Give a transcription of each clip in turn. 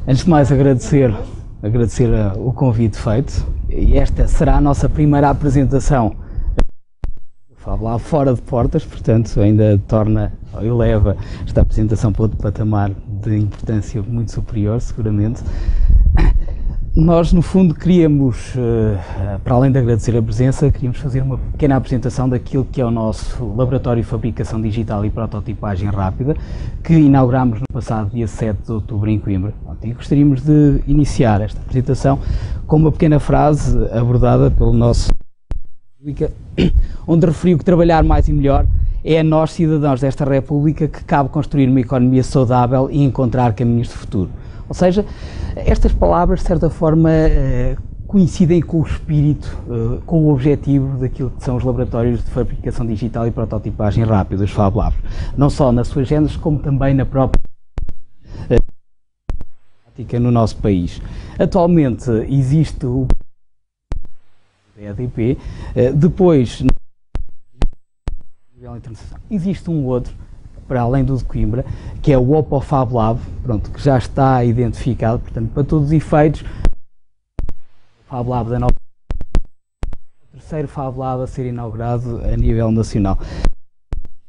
Antes de mais agradecer o convite feito, e esta será a nossa primeira apresentação do FabLab fora de portas, portanto ainda torna ou eleva esta apresentação para outro patamar de importância muito superior, seguramente. Nós, no fundo, queríamos, para além de agradecer a presença, queríamos fazer uma pequena apresentação daquilo que é o nosso Laboratório de Fabricação Digital e Prototipagem Rápida, que inaugurámos no passado dia 7 de outubro em Coimbra. E gostaríamos de iniciar esta apresentação com uma pequena frase abordada pelo nosso onde referiu que trabalhar mais e melhor é a nós, cidadãos desta República, que cabe construir uma economia saudável e encontrar caminhos de futuro. Ou seja, estas palavras, de certa forma, coincidem com o espírito, com o objetivo daquilo que são os laboratórios de fabricação digital e prototipagem rápida, os Fab Labs. Não só na sua gênese, como também na própria prática no nosso país. Atualmente existe o EDP, depois existe um outro, para além do de Coimbra, que é o Oppo Fab Lab, pronto, que já está identificado, portanto, para todos os efeitos, o Fab Lab da nova, o terceiro Fab Lab a ser inaugurado a nível nacional.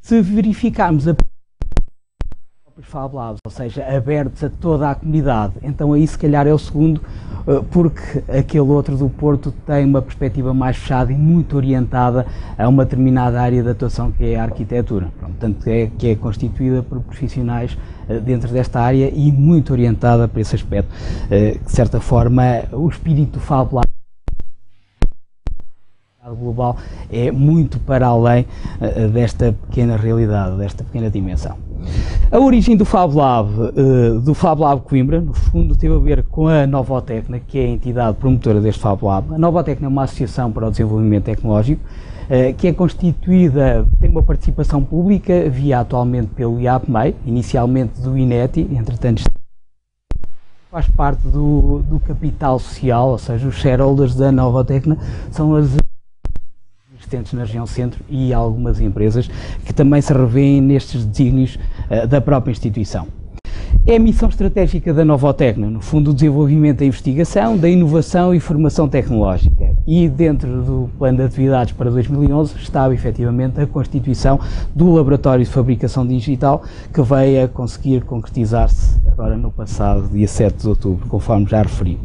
Se verificarmos a Fab Labs, ou seja, abertos a toda a comunidade, então aí se calhar é o segundo, porque aquele outro do Porto tem uma perspectiva mais fechada e muito orientada a uma determinada área de atuação, que é a arquitetura. Portanto, que é constituída por profissionais dentro desta área e muito orientada para esse aspecto. De certa forma, o espírito do Fab Lab global é muito para além desta pequena realidade, desta pequena dimensão. A origem do Fab Lab Coimbra, no fundo, teve a ver com a Novotecna, que é a entidade promotora deste Fab Lab. A Novotecna é uma associação para o desenvolvimento tecnológico, que é constituída, tem uma participação pública, via atualmente pelo IAPMEI, inicialmente do INETI, entretanto faz parte do capital social, ou seja, os shareholders da Novotecna são as existentes na região centro e algumas empresas que também se revêem nestes desígnios da própria instituição. É a missão estratégica da Novotecna, no fundo, o desenvolvimento da investigação, da inovação e formação tecnológica. E dentro do plano de atividades para 2011 estava efetivamente a constituição do Laboratório de Fabricação Digital, que veio a conseguir concretizar-se agora no passado dia 7 de outubro, conforme já referi.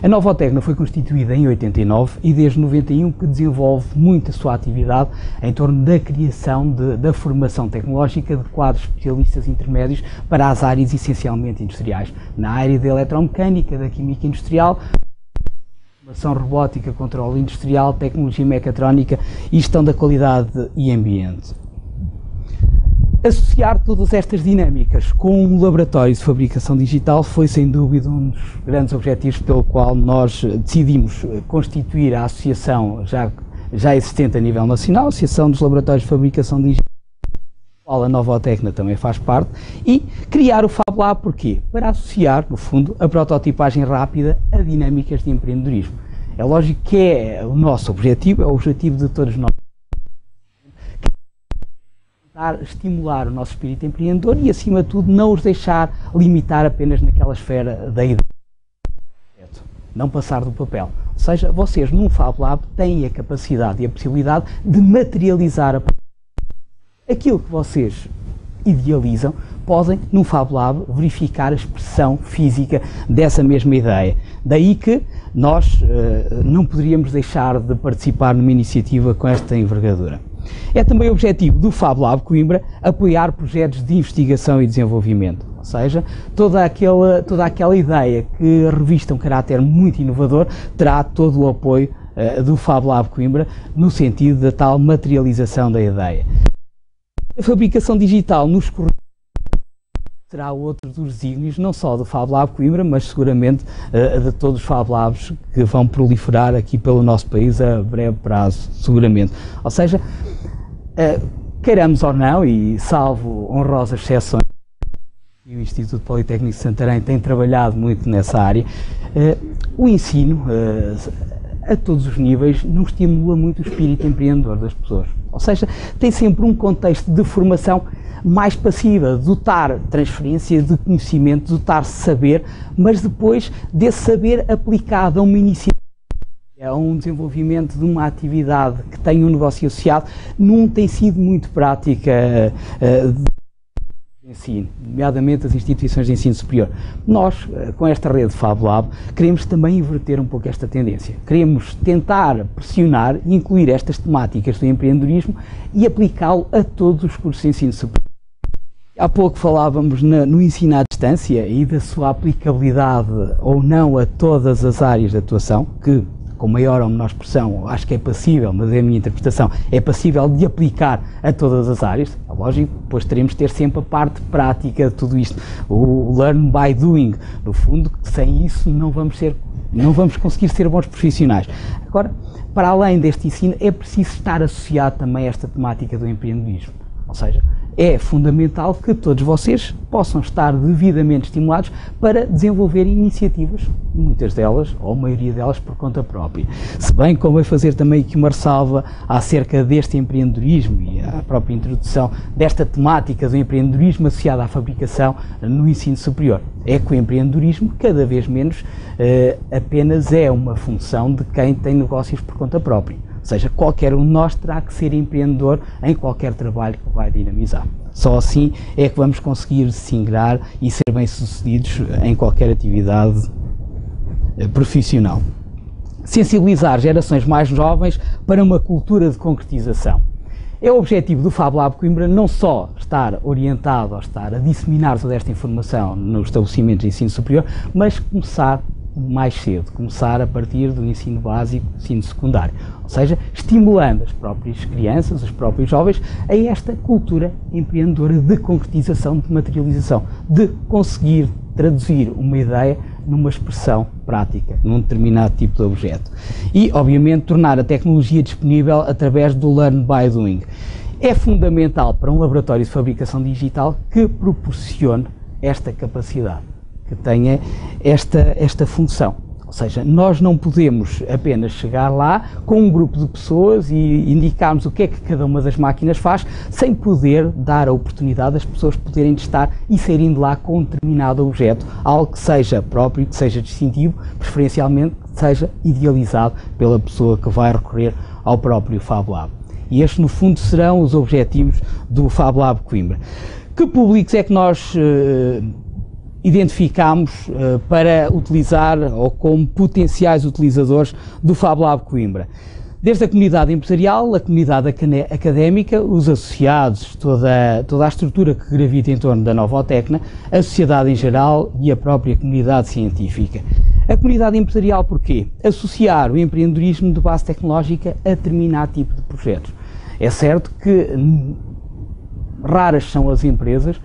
A Novotecna foi constituída em 89 e desde 91 que desenvolve muito a sua atividade em torno da criação da formação tecnológica de quadros especialistas intermédios para as áreas essencialmente industriais, na área da eletromecânica, da química industrial, formação robótica, controle industrial, tecnologia mecatrónica e gestão da qualidade e ambiente. Associar todas estas dinâmicas com um laboratório de fabricação digital foi sem dúvida um dos grandes objetivos pelo qual nós decidimos constituir a associação já existente a nível nacional, a Associação dos Laboratórios de Fabricação Digital, a Novotecna também faz parte, e criar o Fab Lab, porquê? Para associar, no fundo, a prototipagem rápida a dinâmicas de empreendedorismo. É lógico que é o nosso objetivo, é o objetivo de todos nós. Estimular o nosso espírito empreendedor e, acima de tudo, não os deixar limitar apenas naquela esfera da ideia. Não passar do papel. Ou seja, vocês num Fab Lab têm a capacidade e a possibilidade de materializar aquilo que vocês idealizam, podem num Fab Lab verificar a expressão física dessa mesma ideia. Daí que nós não poderíamos deixar de participar numa iniciativa com esta envergadura. É também o objetivo do Fab Lab Coimbra apoiar projetos de investigação e desenvolvimento, ou seja, toda aquela ideia que revista um caráter muito inovador terá todo o apoio do Fab Lab Coimbra no sentido da tal materialização da ideia. A fabricação digital nos será outro dos desígnios, não só do Fab Lab Coimbra, mas seguramente de todos os Fab Labs que vão proliferar aqui pelo nosso país a breve prazo, seguramente. Ou seja, queiramos ou não, e salvo honrosas exceções, e o Instituto Politécnico de Santarém tem trabalhado muito nessa área, o ensino a todos os níveis não estimula muito o espírito empreendedor das pessoas. Ou seja, tem sempre um contexto de formação mais passiva, dotar transferência de conhecimento, dotar saber, mas depois desse saber aplicado a uma iniciativa, a um desenvolvimento de uma atividade que tem um negócio associado, não tem sido muito prática de ensino, nomeadamente as instituições de ensino superior. Nós, com esta rede Fab Lab, queremos também inverter um pouco esta tendência. Queremos tentar pressionar e incluir estas temáticas do empreendedorismo e aplicá-lo a todos os cursos de ensino superior. Há pouco falávamos no ensino à distância e da sua aplicabilidade ou não a todas as áreas de atuação, que com maior ou menor expressão, acho que é passível, mas é a minha interpretação, é passível de aplicar a todas as áreas. É lógico, depois teremos de ter sempre a parte prática de tudo isto, o learn by doing. No fundo, sem isso não vamos conseguir ser bons profissionais. Agora, para além deste ensino, é preciso estar associado também a esta temática do empreendedorismo. Ou seja, é fundamental que todos vocês possam estar devidamente estimulados para desenvolver iniciativas, muitas delas, ou a maioria delas, por conta própria. Se bem que convém fazer também aqui uma ressalva acerca deste empreendedorismo e a própria introdução desta temática do empreendedorismo associada à fabricação no ensino superior. É que o empreendedorismo, cada vez menos, apenas é uma função de quem tem negócios por conta própria. Ou seja, qualquer um de nós terá que ser empreendedor em qualquer trabalho que vai dinamizar. Só assim é que vamos conseguir se ingrar e ser bem-sucedidos em qualquer atividade profissional. Sensibilizar gerações mais jovens para uma cultura de concretização. É o objetivo do Fab Lab Coimbra não só estar orientado ou estar a disseminar toda esta informação nos estabelecimentos de ensino superior, mas começar mais cedo, começar a partir do ensino básico, ensino secundário, ou seja, estimulando as próprias crianças, os próprios jovens, a esta cultura empreendedora de concretização, de materialização, de conseguir traduzir uma ideia numa expressão prática, num determinado tipo de objeto. E, obviamente, tornar a tecnologia disponível através do Learn by Doing. É fundamental para um laboratório de fabricação digital que proporcione esta capacidade, que tenha esta função. Ou seja, nós não podemos apenas chegar lá com um grupo de pessoas e indicarmos o que é que cada uma das máquinas faz, sem poder dar a oportunidade das pessoas poderem testar e saírem de lá com um determinado objeto, algo que seja próprio, que seja distintivo, preferencialmente que seja idealizado pela pessoa que vai recorrer ao próprio Fab Lab. E estes, no fundo, serão os objetivos do Fab Lab Coimbra. Que públicos é que nós identificámos para utilizar ou como potenciais utilizadores do Fab Lab Coimbra? Desde a comunidade empresarial, a comunidade académica, os associados, toda a estrutura que gravita em torno da Novotecna, a sociedade em geral e a própria comunidade científica. A comunidade empresarial porquê? Associar o empreendedorismo de base tecnológica a determinado tipo de projetos. É certo que raras são as empresas,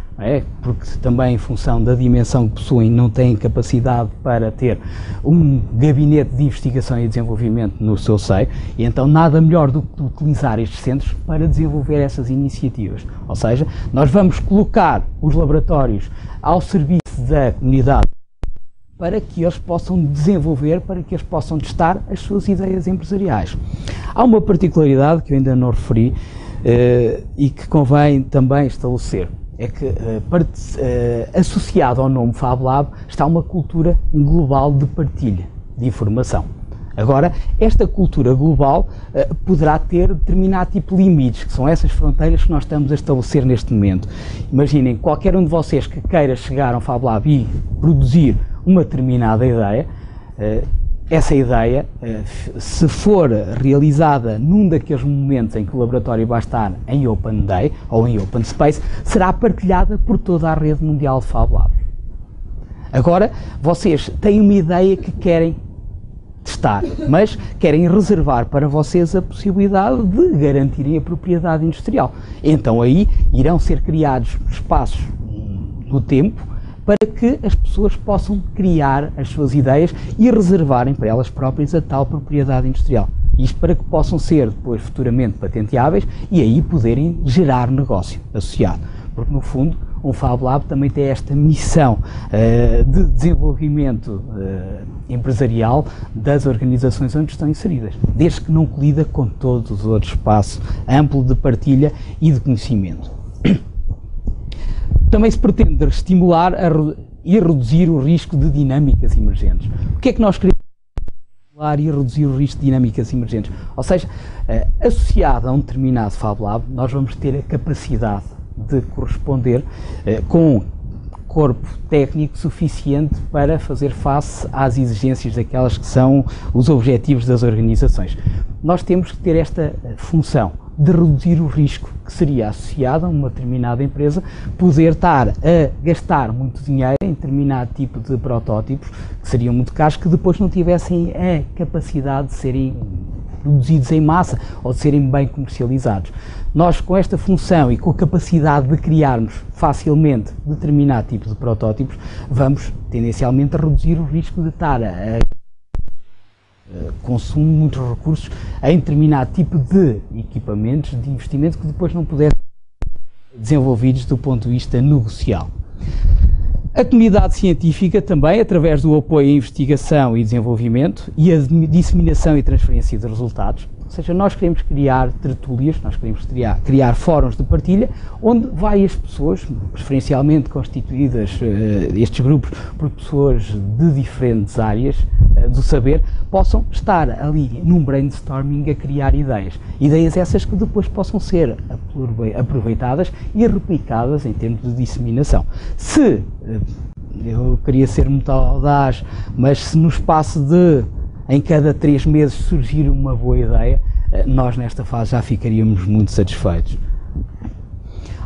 porque também em função da dimensão que possuem não têm capacidade para ter um gabinete de investigação e desenvolvimento no seu seio, e então nada melhor do que utilizar estes centros para desenvolver essas iniciativas. Ou seja, nós vamos colocar os laboratórios ao serviço da comunidade para que eles possam desenvolver, para que eles possam testar as suas ideias empresariais. Há uma particularidade que eu ainda não referi, e que convém também estabelecer, é que associado ao nome Fab Lab está uma cultura global de partilha de informação. Agora, esta cultura global poderá ter determinado tipo de limites, que são essas fronteiras que nós estamos a estabelecer neste momento. Imaginem, qualquer um de vocês que queira chegar ao Fab Lab e produzir uma determinada ideia, essa ideia, se for realizada num daqueles momentos em que o laboratório vai estar em Open Day ou em Open Space, será partilhada por toda a rede mundial de Fab Lab. Agora, vocês têm uma ideia que querem testar, mas querem reservar para vocês a possibilidade de garantirem a propriedade industrial. Então aí irão ser criados espaços no tempo para que as pessoas possam criar as suas ideias e reservarem para elas próprias a tal propriedade industrial. Isto para que possam ser depois futuramente patenteáveis e aí poderem gerar negócio associado. Porque no fundo um Fab Lab também tem esta missão de desenvolvimento empresarial das organizações onde estão inseridas, desde que não colida com todos os outros espaços amplo de partilha e de conhecimento. Também se pretende estimular e reduzir o risco de dinâmicas emergentes. O que é que nós queremos estimular e reduzir o risco de dinâmicas emergentes? Ou seja, associado a um determinado Fab Lab, nós vamos ter a capacidade de corresponder com corpo técnico suficiente para fazer face às exigências daquelas que são os objetivos das organizações. Nós temos que ter esta função de reduzir o risco que seria associado a uma determinada empresa poder estar a gastar muito dinheiro em determinado tipo de protótipos que seriam muito caros, que depois não tivessem a capacidade de serem produzidos em massa ou de serem bem comercializados. Nós, com esta função e com a capacidade de criarmos facilmente determinado tipo de protótipos, vamos tendencialmente a reduzir o risco de estar a consumir muitos recursos em determinado tipo de equipamentos, de investimento que depois não pudessem ser desenvolvidos do ponto de vista negocial. A comunidade científica também, através do apoio à investigação e desenvolvimento e a disseminação e transferência de resultados, ou seja, nós queremos criar tertúlias, nós queremos criar fóruns de partilha, onde várias pessoas, preferencialmente constituídas, estes grupos, por pessoas de diferentes áreas do saber, possam estar ali num brainstorming a criar ideias. Ideias essas que depois possam ser aproveitadas e replicadas em termos de disseminação. Se, eu queria ser muito audaz, mas se no espaço de em cada 3 meses surgir uma boa ideia, nós nesta fase já ficaríamos muito satisfeitos.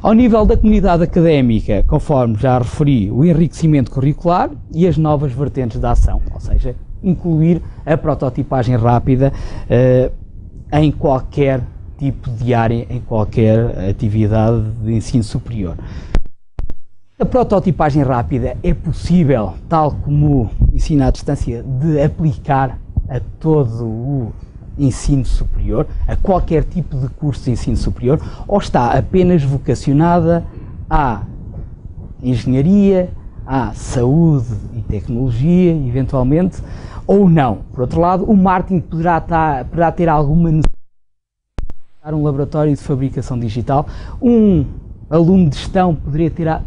Ao nível da comunidade académica, conforme já referi, o enriquecimento curricular e as novas vertentes da ação, ou seja, incluir a prototipagem rápida em qualquer tipo de área, em qualquer atividade de ensino superior. A prototipagem rápida é possível, tal como o ensino à distância, de aplicar a todo o ensino superior, a qualquer tipo de curso de ensino superior, ou está apenas vocacionada à engenharia, à saúde e tecnologia, eventualmente, ou não. Por outro lado, o marketing poderá ter alguma necessidade de um laboratório de fabricação digital, um aluno de gestão poderia ter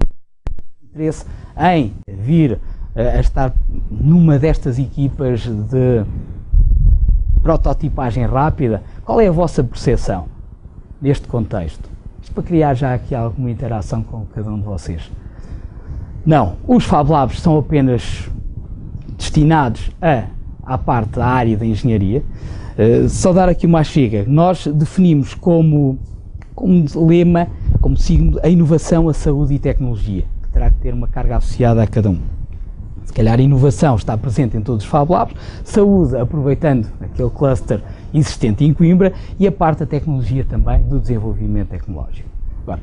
interesse em vir a estar numa destas equipas de prototipagem rápida. Qual é a vossa percepção neste contexto? Isto para criar já aqui alguma interação com cada um de vocês. Não, os Fab Labs são apenas destinados à parte da área da engenharia. Só dar aqui uma chega, nós definimos como lema, como signo, a inovação, a saúde e tecnologia, que terá que ter uma carga associada a cada um. Se calhar a inovação está presente em todos os Fab Labs, saúde aproveitando aquele cluster existente em Coimbra e a parte da tecnologia também do desenvolvimento tecnológico. Agora,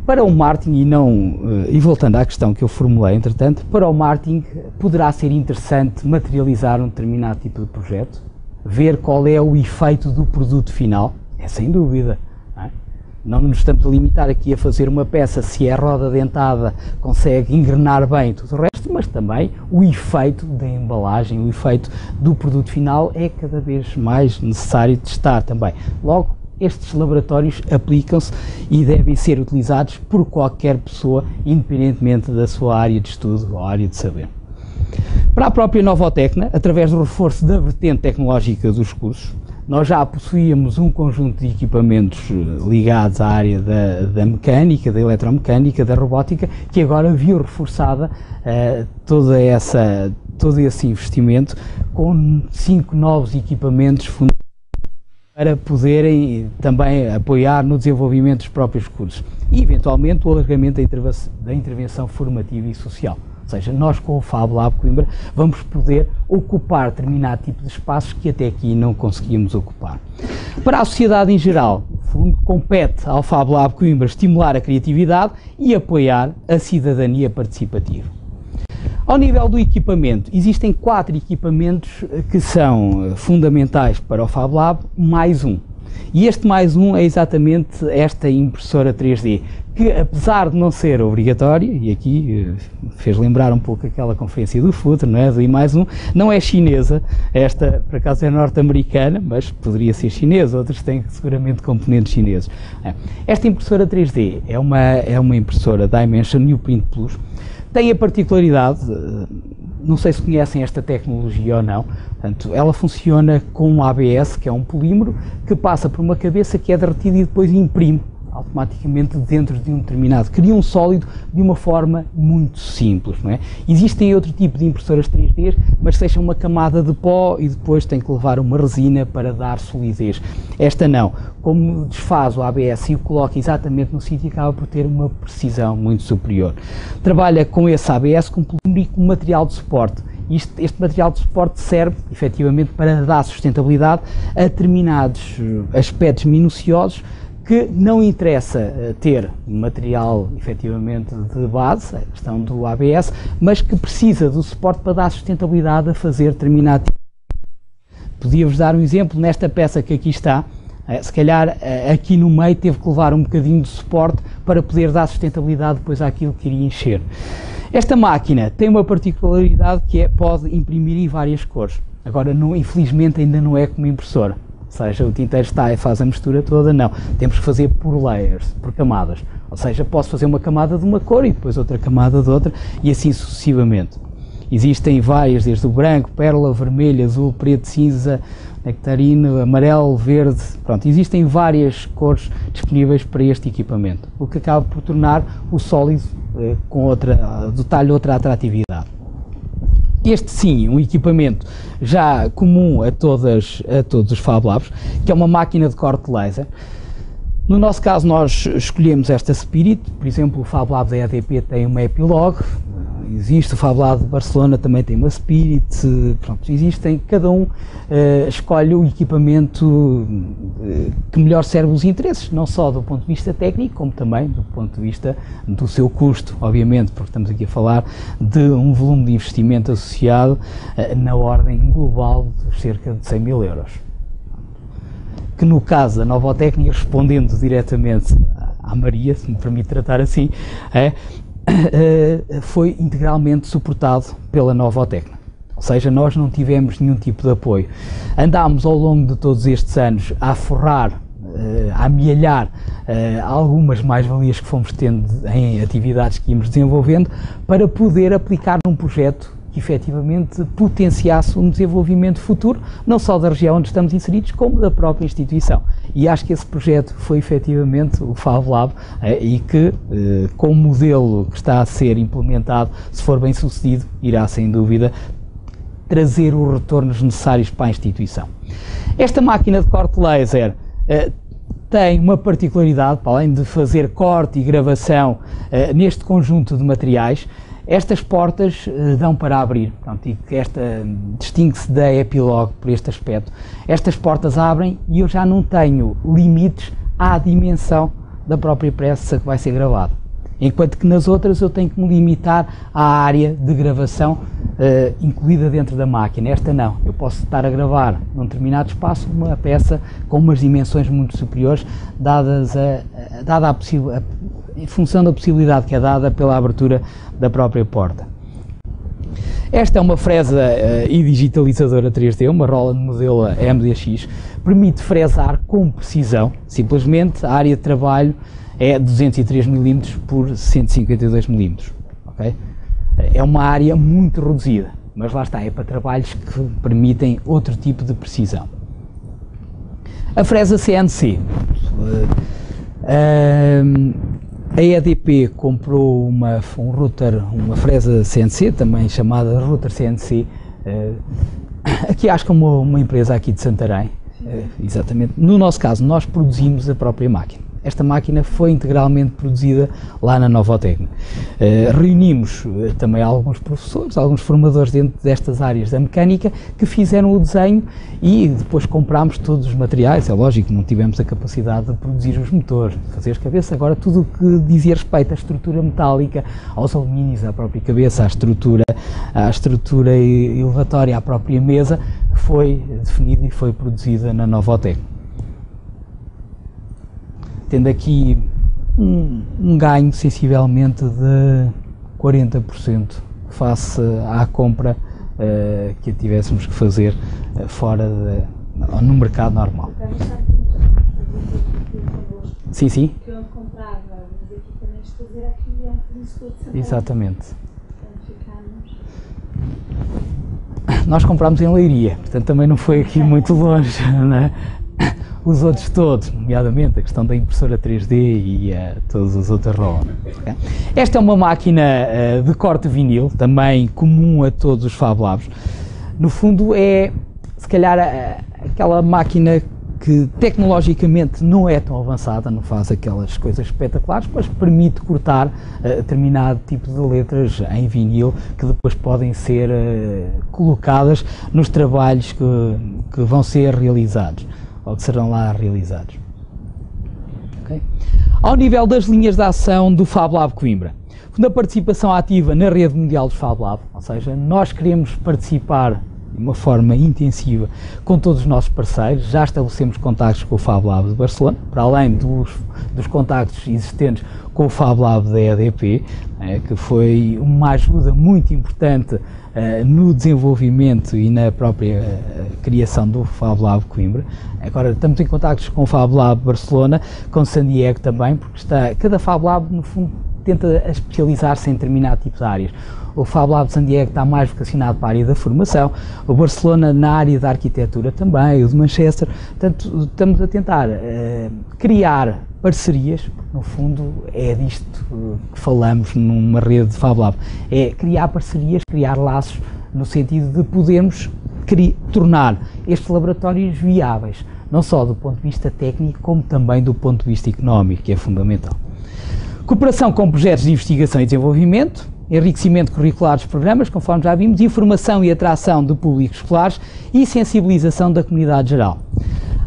para o marketing, e voltando à questão que eu formulei, entretanto, para o marketing poderá ser interessante materializar um determinado tipo de projeto, ver qual é o efeito do produto final, é sem dúvida. Não nos estamos a limitar aqui a fazer uma peça, se é roda dentada, consegue engrenar bem tudo o resto, mas também o efeito da embalagem, o efeito do produto final é cada vez mais necessário testar também. Logo, estes laboratórios aplicam-se e devem ser utilizados por qualquer pessoa, independentemente da sua área de estudo ou área de saber. Para a própria Novotecna, através do reforço da vertente tecnológica dos cursos, nós já possuíamos um conjunto de equipamentos ligados à área da mecânica, da eletromecânica, da robótica, que agora viu reforçada todo esse investimento com 5 novos equipamentos fundamentais para poderem também apoiar no desenvolvimento dos próprios cursos e, eventualmente, o alargamento da intervenção formativa e social. Ou seja, nós com o Fab Lab Coimbra vamos poder ocupar determinado tipo de espaços que até aqui não conseguimos ocupar. Para a sociedade em geral, no fundo, compete ao Fab Lab Coimbra estimular a criatividade e apoiar a cidadania participativa. Ao nível do equipamento, existem 4 equipamentos que são fundamentais para o Fab Lab, mais um. E este mais um é exatamente esta impressora 3D, que, apesar de não ser obrigatória, e aqui fez lembrar um pouco aquela conferência do Futre, não é? Do I+1, não é chinesa, esta por acaso é norte-americana, mas poderia ser chinesa, outras têm seguramente componentes chineses. Esta impressora 3D é uma impressora Dimension Newprint Plus, tem a particularidade, não sei se conhecem esta tecnologia ou não, portanto, ela funciona com um ABS, que é um polímero, que passa por uma cabeça que é derretida e depois imprime automaticamente dentro de um determinado, cria um sólido de uma forma muito simples, não é? Existem outro tipo de impressoras 3D, mas deixam uma camada de pó e depois tem que levar uma resina para dar solidez. Esta não, como desfaz o ABS e o coloca exatamente no sítio, acaba por ter uma precisão muito superior. Trabalha com esse ABS com polímero e com material de suporte. Este material de suporte serve, efetivamente, para dar sustentabilidade a determinados aspectos minuciosos que não interessa ter material, efetivamente, de base, a questão do ABS, mas que precisa do suporte para dar sustentabilidade a fazer determinado tipo. Podia-vos dar um exemplo nesta peça que aqui está, se calhar aqui no meio teve que levar um bocadinho de suporte para poder dar sustentabilidade depois àquilo que iria encher. Esta máquina tem uma particularidade que é, pode imprimir em várias cores. Agora, infelizmente, ainda não é como impressora. Ou seja, o tinteiro está e faz a mistura toda, não. Temos que fazer por layers, por camadas. Ou seja, posso fazer uma camada de uma cor e depois outra camada de outra e assim sucessivamente. Existem várias, desde o branco, pérola, vermelho, azul, preto, cinza, nectarino, amarelo, verde, pronto, existem várias cores disponíveis para este equipamento, o que acaba por tornar o sólido dotar-lhe outra atratividade. Este sim, um equipamento já comum a todos os Fab Labs, que é uma máquina de corte laser. No nosso caso nós escolhemos esta Spirit, por exemplo o Fab Lab da EDP tem uma Epilog, existe o Fab Lab de Barcelona também tem uma Spirit, pronto, existem, cada um escolhe o equipamento que melhor serve os interesses, não só do ponto de vista técnico, como também do ponto de vista do seu custo, obviamente, porque estamos aqui a falar de um volume de investimento associado na ordem global de cerca de 100 mil euros. Que no caso da Novotec, respondendo diretamente à Maria, se me permite tratar assim, foi integralmente suportado pela Novotec. Ou seja, nós não tivemos nenhum tipo de apoio. Andámos ao longo de todos estes anos a forrar, a amealhar algumas mais-valias que fomos tendo em atividades que íamos desenvolvendo para poder aplicar num projeto que efetivamente potenciasse um desenvolvimento futuro, não só da região onde estamos inseridos, como da própria instituição. E acho que esse projeto foi efetivamente o Fab Lab e que, com o modelo que está a ser implementado, se for bem sucedido, irá sem dúvida trazer os retornos necessários para a instituição. Esta máquina de corte laser tem uma particularidade, para além de fazer corte e gravação neste conjunto de materiais. Estas portas dão para abrir, portanto, e esta distingue-se da Epilog por este aspecto. Estas portas abrem e eu já não tenho limites à dimensão da própria peça que vai ser gravada. Enquanto que nas outras eu tenho que me limitar à área de gravação incluída dentro da máquina. Esta não, eu posso estar a gravar num determinado espaço uma peça com umas dimensões muito superiores, em função da possibilidade que é dada pela abertura da própria porta. Esta é uma fresa e digitalizadora 3D, uma rola de modelo MDX, permite fresar com precisão, simplesmente a área de trabalho é 203 mm por 152 mm, ok? É uma área muito reduzida, mas lá está, é para trabalhos que permitem outro tipo de precisão. A fresa CNC. A EDP comprou uma fresa CNC, também chamada router CNC, aqui acho que é uma empresa aqui de Santarém, exatamente. No nosso caso, nós produzimos a própria máquina. Esta máquina foi integralmente produzida lá na Novotec. Reunimos também alguns professores, alguns formadores dentro destas áreas da mecânica que fizeram o desenho e depois comprámos todos os materiais. É lógico, não tivemos a capacidade de produzir os motores, de fazer as cabeças. Agora, tudo o que dizia respeito à estrutura metálica, aos alumínios, à própria cabeça, à estrutura elevatória, à própria mesa, foi definida e foi produzida na Novotec. Tendo aqui um ganho sensivelmente de 40% face à compra que tivéssemos que fazer no mercado normal. Sim, sim. Que onde comprava os equipamentos de fazer aqui é um fornecedor de Santarém. Exatamente. Portanto, Nós comprámos em Leiria, portanto também não foi aqui muito longe, né? Os outros todos, nomeadamente a questão da impressora 3D e todas as outras rolam. Okay? Esta é uma máquina de corte vinil, também comum a todos os Fab Labs. No fundo é, se calhar, aquela máquina que tecnologicamente não é tão avançada, não faz aquelas coisas espetaculares, mas permite cortar determinado tipo de letras em vinil que depois podem ser colocadas nos trabalhos que vão ser realizados, ou que serão lá realizados. Okay? Ao nível das linhas de ação do Fab Lab Coimbra, da participação ativa na rede mundial dos Fab Lab, ou seja, nós queremos participar de uma forma intensiva com todos os nossos parceiros. Já estabelecemos contactos com o Fab Lab de Barcelona, para além dos contactos existentes com o Fab Lab da EDP, que foi uma ajuda muito importante no desenvolvimento e na própria criação do Fab Lab Coimbra. Agora estamos em contactos com o Fab Lab Barcelona, com San Diego também, porque cada Fab Lab no fundo tenta especializar-se em determinado tipo de áreas. O Fab Lab de San Diego está mais vocacionado para a área da formação, o Barcelona na área da arquitetura também, o de Manchester. Portanto, estamos a tentar criar parcerias, porque no fundo é disto que falamos numa rede de Fab Lab, é criar parcerias, criar laços, no sentido de podermos tornar estes laboratórios viáveis, não só do ponto de vista técnico, como também do ponto de vista económico, que é fundamental. Cooperação com projetos de investigação e desenvolvimento, enriquecimento curricular dos programas, conforme já vimos, informação e atração de públicos escolares e sensibilização da comunidade geral.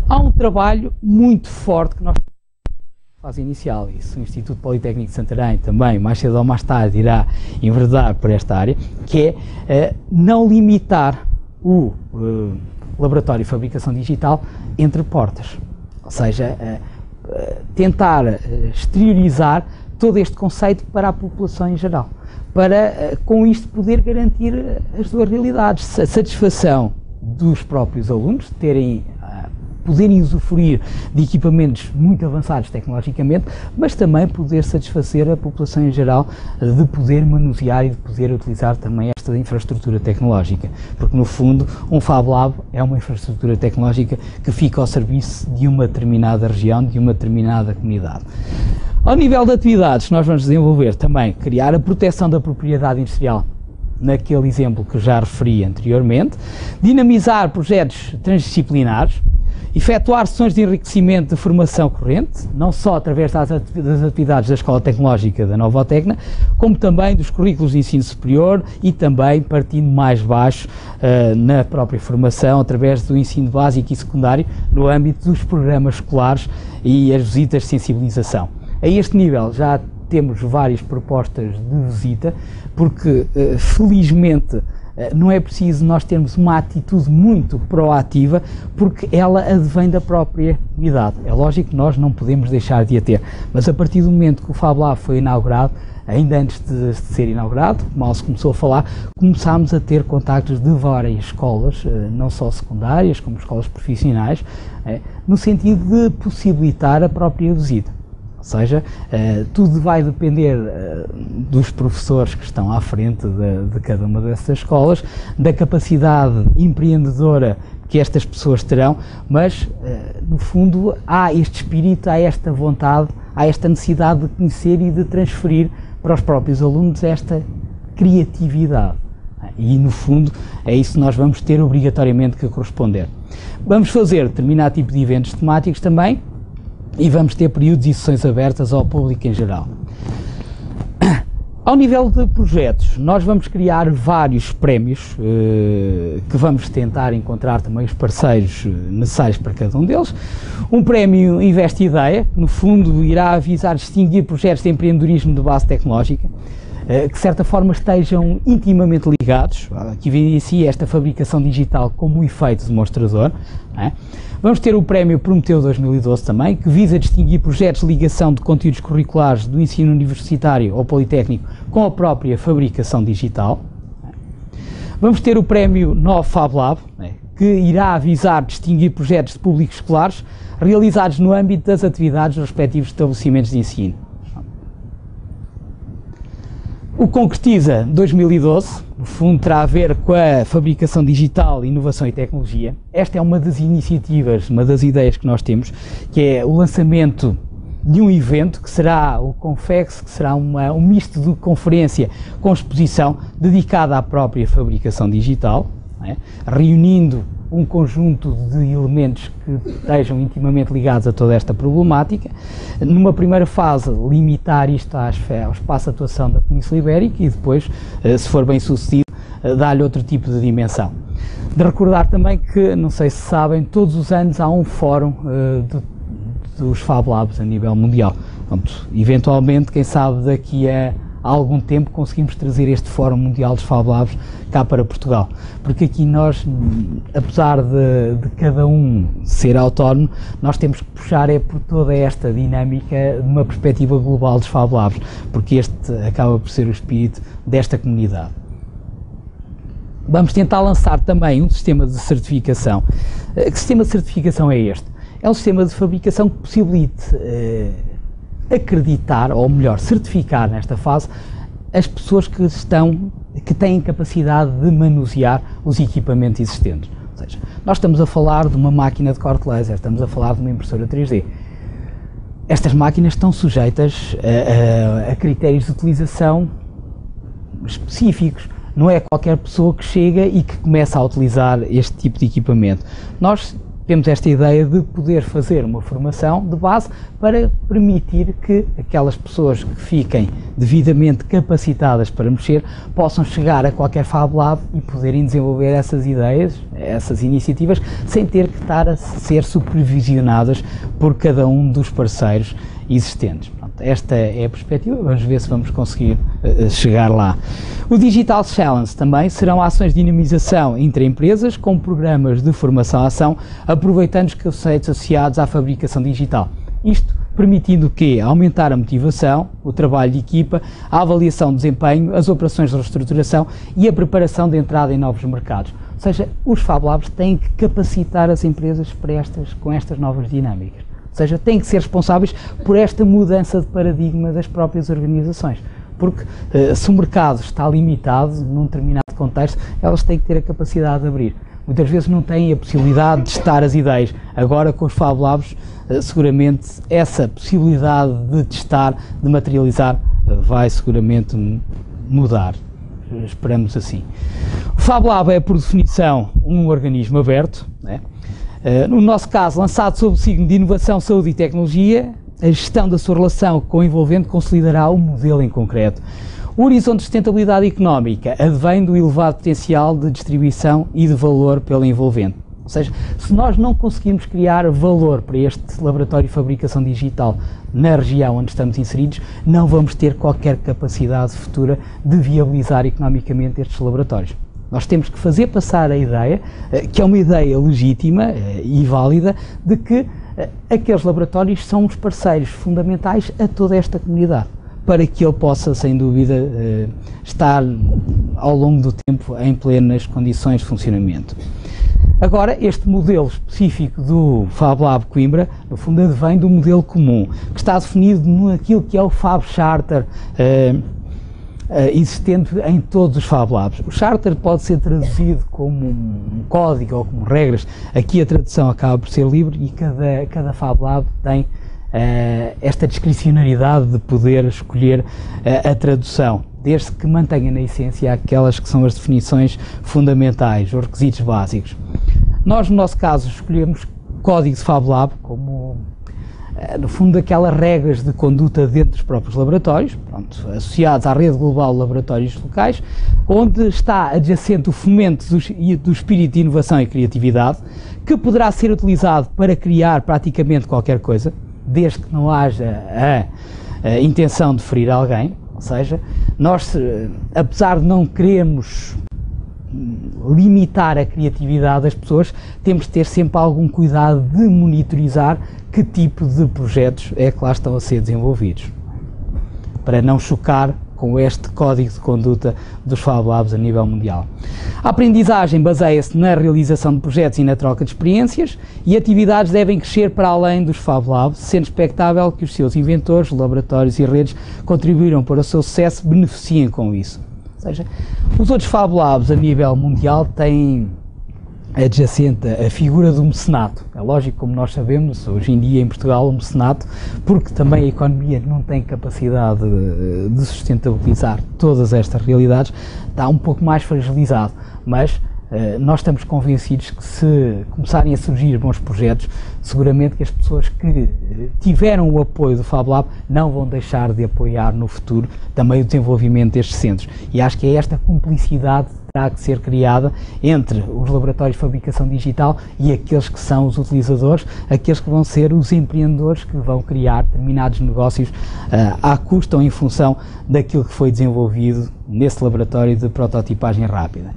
Há um trabalho muito forte que nós na fase inicial, isso o Instituto Politécnico de Santarém também, mais cedo ou mais tarde, irá enverdar por esta área, que é não limitar o laboratório de fabricação digital entre portas, ou seja, tentar exteriorizar todo este conceito para a população em geral, para com isto poder garantir as duas realidades, a satisfação dos próprios alunos, poderem usufruir de equipamentos muito avançados tecnologicamente, mas também poder satisfazer a população em geral de poder manusear e de poder utilizar também esta infraestrutura tecnológica, porque no fundo um Fab Lab é uma infraestrutura tecnológica que fica ao serviço de uma determinada região, de uma determinada comunidade. Ao nível de atividades, nós vamos desenvolver também, criar a proteção da propriedade industrial, naquele exemplo que já referi anteriormente, dinamizar projetos transdisciplinares, efetuar sessões de enriquecimento de formação corrente, não só através das atividades da Escola Tecnológica da Novotecna, como também dos currículos de ensino superior e também partindo mais baixo na própria formação, através do ensino básico e secundário, no âmbito dos programas escolares e as visitas de sensibilização. A este nível já temos várias propostas de visita, porque felizmente não é preciso nós termos uma atitude muito proativa, porque ela advém da própria comunidade. É lógico que nós não podemos deixar de a ter, mas a partir do momento que o Fab Lab foi inaugurado, ainda antes de ser inaugurado, mal se começou a falar, começámos a ter contactos de várias escolas, não só secundárias, como escolas profissionais, no sentido de possibilitar a própria visita. Ou seja, tudo vai depender dos professores que estão à frente de cada uma dessas escolas, da capacidade empreendedora que estas pessoas terão, mas no fundo há este espírito, há esta vontade, há esta necessidade de conhecer e de transferir para os próprios alunos esta criatividade. E no fundo é isso que nós vamos ter obrigatoriamente que corresponder. Vamos fazer determinado tipo de eventos temáticos também, e vamos ter períodos e sessões abertas ao público em geral. Ao nível de projetos, nós vamos criar vários prémios que vamos tentar encontrar também os parceiros necessários para cada um deles. Um prémio Invest Ideia, que no fundo irá visar distinguir projetos de empreendedorismo de base tecnológica. que de certa forma estejam intimamente ligados, que evidencie esta fabricação digital como um efeito demonstrador. Não é? Vamos ter o prémio Prometeu 2012 também, que visa distinguir projetos de ligação de conteúdos curriculares do ensino universitário ou politécnico com a própria fabricação digital. Vamos ter o prémio Novo Fab Lab, que irá visar distinguir projetos de públicos escolares realizados no âmbito das atividades dos respectivos estabelecimentos de ensino. O Concretiza 2012, no fundo, terá a ver com a fabricação digital, inovação e tecnologia. Esta é uma das iniciativas, uma das ideias que nós temos, que é o lançamento de um evento que será o Confex, que será um misto de conferência com exposição dedicada à própria fabricação digital, reunindo um conjunto de elementos que estejam intimamente ligados a toda esta problemática. Numa primeira fase, limitar isto ao espaço de atuação da Península Ibérica e depois, se for bem sucedido, dar-lhe outro tipo de dimensão. De recordar também que, não sei se sabem, todos os anos há um fórum dos Fab Labs a nível mundial. Portanto, eventualmente, quem sabe daqui a algum tempo conseguimos trazer este Fórum Mundial dos Fab Labs cá para Portugal, porque aqui nós, apesar de cada um ser autónomo, nós temos que puxar por toda esta dinâmica de uma perspectiva global dos Fab Labs, porque este acaba por ser o espírito desta comunidade. Vamos tentar lançar também um sistema de certificação. Que sistema de certificação é este? É um sistema de fabricação que possibilite acreditar, ou melhor, certificar nesta fase, as pessoas que têm capacidade de manusear os equipamentos existentes. Ou seja, nós estamos a falar de uma máquina de corte laser, estamos a falar de uma impressora 3D. Estas máquinas estão sujeitas a critérios de utilização específicos. Não é qualquer pessoa que chega e que começa a utilizar este tipo de equipamento. Nós temos esta ideia de poder fazer uma formação de base para permitir que aquelas pessoas que fiquem devidamente capacitadas para mexer possam chegar a qualquer Fab Lab e poderem desenvolver essas ideias, essas iniciativas, sem ter que estar a ser supervisionadas por cada um dos parceiros existentes. Pronto, esta é a perspectiva, vamos ver se vamos conseguir chegar lá. O Digital Challenge também serão ações de dinamização entre empresas com programas de formação-ação, aproveitando os conceitos associados à fabricação digital. Isto permitindo o quê? Aumentar a motivação, o trabalho de equipa, a avaliação de desempenho, as operações de reestruturação e a preparação de entrada em novos mercados. Ou seja, os Fab Labs têm que capacitar as empresas com estas novas dinâmicas. Ou seja, têm que ser responsáveis por esta mudança de paradigma das próprias organizações. Porque se o mercado está limitado num determinado contexto, elas têm que ter a capacidade de abrir. Muitas vezes não têm a possibilidade de testar as ideias. Agora, com os Fab Labs, seguramente essa possibilidade de testar, de materializar, vai seguramente mudar. Esperamos assim. O Fab Lab é, por definição, um organismo aberto, né? No nosso caso, lançado sob o signo de Inovação, Saúde e Tecnologia, a gestão da sua relação com o envolvente consolidará o modelo em concreto. O horizonte de sustentabilidade económica advém do elevado potencial de distribuição e de valor pelo envolvente. Ou seja, se nós não conseguirmos criar valor para este laboratório de fabricação digital na região onde estamos inseridos, não vamos ter qualquer capacidade futura de viabilizar economicamente estes laboratórios. Nós temos que fazer passar a ideia, que é uma ideia legítima e válida, de que aqueles laboratórios são os parceiros fundamentais a toda esta comunidade, para que ele possa, sem dúvida, estar ao longo do tempo em plenas condições de funcionamento. Agora, este modelo específico do Fab Lab Coimbra, no fundo, advém do modelo comum, que está definido naquilo que é o Fab Charter, existente em todos os Fab Labs. O Charter pode ser traduzido como um código ou como regras. Aqui a tradução acaba por ser livre e cada Fab Lab tem esta discricionariedade de poder escolher a tradução, desde que mantenha na essência aquelas que são as definições fundamentais, os requisitos básicos. Nós, no nosso caso, escolhemos código de Fab Lab como, no fundo, aquelas regras de conduta dentro dos próprios laboratórios, pronto, associados à rede global de laboratórios locais, onde está adjacente o fomento do espírito de inovação e criatividade, que poderá ser utilizado para criar praticamente qualquer coisa, desde que não haja a intenção de ferir alguém. Ou seja, nós, apesar de não querermos limitar a criatividade das pessoas, temos de ter sempre algum cuidado de monitorizar que tipo de projetos é que lá estão a ser desenvolvidos, para não chocar com este código de conduta dos Fab Labs a nível mundial. A aprendizagem baseia-se na realização de projetos e na troca de experiências, e atividades devem crescer para além dos Fab Labs, sendo expectável que os seus inventores, laboratórios e redes contribuíram para o seu sucesso, beneficiem com isso. Ou seja, os outros Fab Labs a nível mundial têm adjacente a figura do mecenato. É lógico, como nós sabemos, hoje em dia em Portugal o mecenato, porque também a economia não tem capacidade de sustentabilizar todas estas realidades, está um pouco mais fragilizado, mas nós estamos convencidos que se começarem a surgir bons projetos, seguramente que as pessoas que tiveram o apoio do Fab Lab não vão deixar de apoiar no futuro também o desenvolvimento destes centros. E acho que é esta cumplicidade que terá que ser criada entre os laboratórios de fabricação digital e aqueles que são os utilizadores, aqueles que vão ser os empreendedores que vão criar determinados negócios à custa ou em função daquilo que foi desenvolvido nesse laboratório de prototipagem rápida.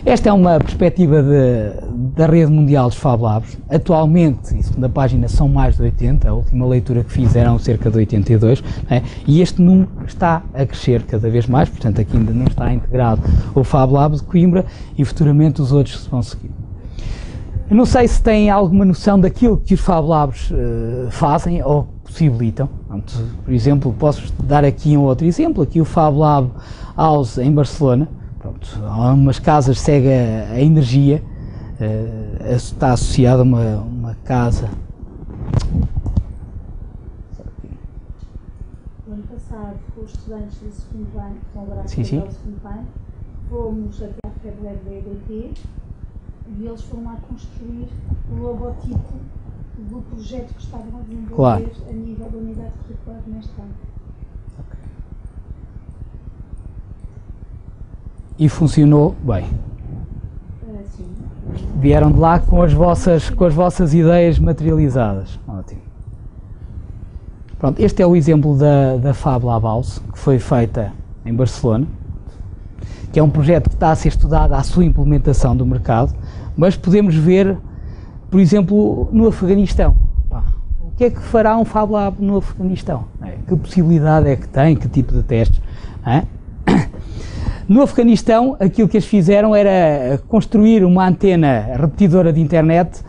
Esta é uma perspectiva da rede mundial dos Fab Labs. Atualmente, isso na página são mais de 80, a última leitura que fiz eram cerca de 82, né? E este número está a crescer cada vez mais, portanto aqui ainda não está integrado o Fab Lab de Coimbra e futuramente os outros que vão seguir. Eu não sei se têm alguma noção daquilo que os Fab Labs fazem ou possibilitam. Portanto, por exemplo, posso dar aqui um outro exemplo, aqui o Fab Lab House em Barcelona. Pronto, há umas casas segue a energia, está associada a uma casa. No ano passado, com os estudantes do segundo ano, que estão agora a Sim. o segundo ano, fomos até à FEBLEB da EDT e eles foram lá construir o logotipo do projeto que estavam a desenvolver, claro, a nível da unidade curricular neste ano. E funcionou bem. Sim. Vieram de lá com as vossas ideias materializadas. Ótimo. Pronto, este é o exemplo da Fab Lab House, que foi feita em Barcelona, que é um projeto que está a ser estudado à sua implementação do mercado, mas podemos ver, por exemplo, no Afeganistão. O que é que fará um Fab Lab no Afeganistão? Que possibilidade é que tem? Que tipo de testes? No Afeganistão, aquilo que eles fizeram era construir uma antena repetidora de internet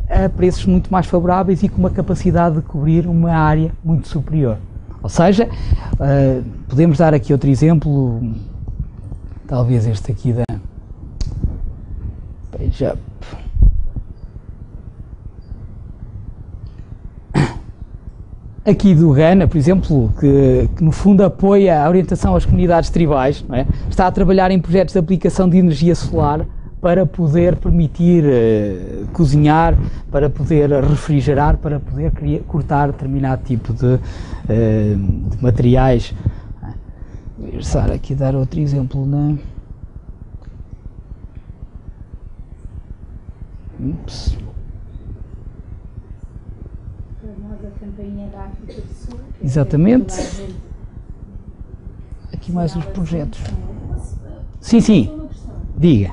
a preços muito mais favoráveis e com uma capacidade de cobrir uma área muito superior. Ou seja, podemos dar aqui outro exemplo, talvez este aqui da PageUp. Aqui do Ghana, por exemplo, que no fundo apoia a orientação às comunidades tribais, não é? Está a trabalhar em projetos de aplicação de energia solar para poder permitir cozinhar, para poder refrigerar, para poder cortar determinado tipo de materiais. Vou começar aqui a dar outro exemplo na... Ups. Exatamente. Aqui mais uns projetos. Sim. Diga.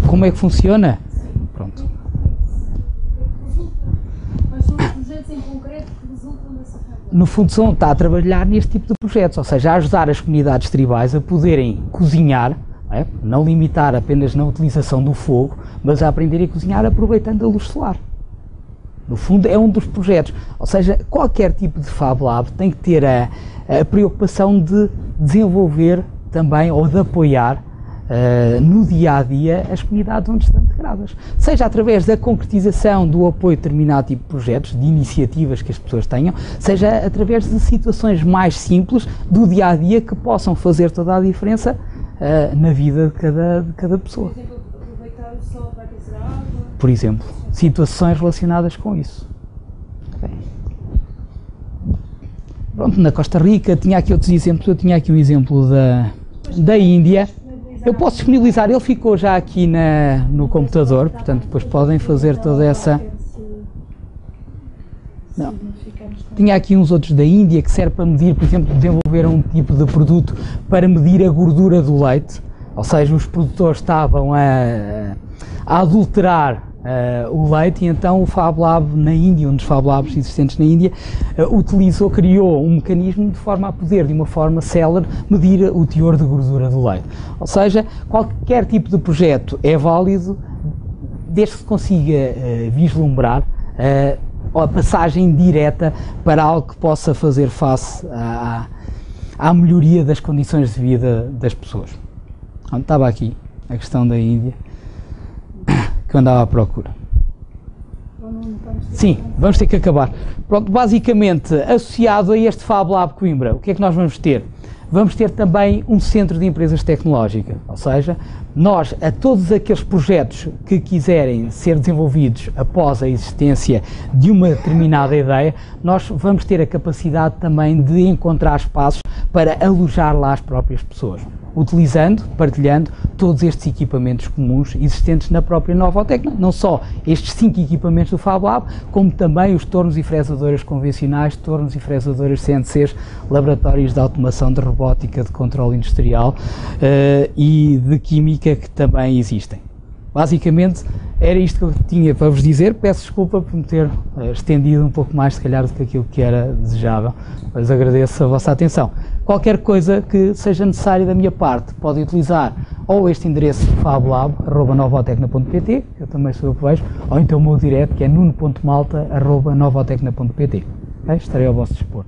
Como é que funciona? Pronto. Quais são os projetos em concreto que resultam dessa forma? No fundo está a trabalhar neste tipo de projetos, ou seja, a ajudar as comunidades tribais a poderem cozinhar, não limitar apenas na utilização do fogo, mas a aprender a cozinhar aproveitando a luz solar. No fundo é um dos projetos, ou seja, qualquer tipo de Fab Lab tem que ter a preocupação de desenvolver também ou de apoiar no dia a dia as comunidades onde estão integradas, seja através da concretização do apoio a determinado tipo de projetos, de iniciativas que as pessoas tenham, seja através de situações mais simples do dia a dia que possam fazer toda a diferença na vida de cada pessoa. Por exemplo, aproveitar o sol para aquecer a água. Por exemplo, situações relacionadas com isso. Okay. Pronto, na Costa Rica tinha aqui outros exemplos, eu tinha aqui um exemplo da Índia. Eu posso disponibilizar, ele ficou já aqui no computador, portanto depois podem fazer toda essa... Não. Tinha aqui uns outros da Índia que serve para medir, por exemplo, desenvolveram um tipo de produto para medir a gordura do leite, ou seja, os produtores estavam a adulterar o leite, e então o Fab Lab na Índia, um dos Fab Labs existentes na Índia, criou um mecanismo de forma a poder, de uma forma célere, medir o teor de gordura do leite. Ou seja, qualquer tipo de projeto é válido desde que se consiga vislumbrar a passagem direta para algo que possa fazer face à melhoria das condições de vida das pessoas. Então, estava aqui a questão da Índia que eu andava à procura. Sim, vamos ter que acabar. Pronto, basicamente, associado a este Fab Lab Coimbra, o que é que nós vamos ter? Vamos ter também um centro de empresas tecnológicas, ou seja, nós, a todos aqueles projetos que quiserem ser desenvolvidos após a existência de uma determinada ideia, nós vamos ter a capacidade também de encontrar espaços para alojar lá as próprias pessoas, utilizando, partilhando todos estes equipamentos comuns existentes na própria Novotecna, não só estes 5 equipamentos do Fab Lab, como também os tornos e fresadoras convencionais, tornos e fresadoras CNCs, laboratórios de automação, de robótica, de controle industrial e de química que também existem. Basicamente, era isto que eu tinha para vos dizer. Peço desculpa por me ter estendido um pouco mais, se calhar, do que aquilo que era desejável, mas agradeço a vossa atenção. Qualquer coisa que seja necessária da minha parte, podem utilizar ou este endereço fablab@novotecna.pt, que eu também sou eu que vejo, ou então o meu direto, que é nuno.malta@novotecna.pt. Okay? Estarei ao vosso dispor.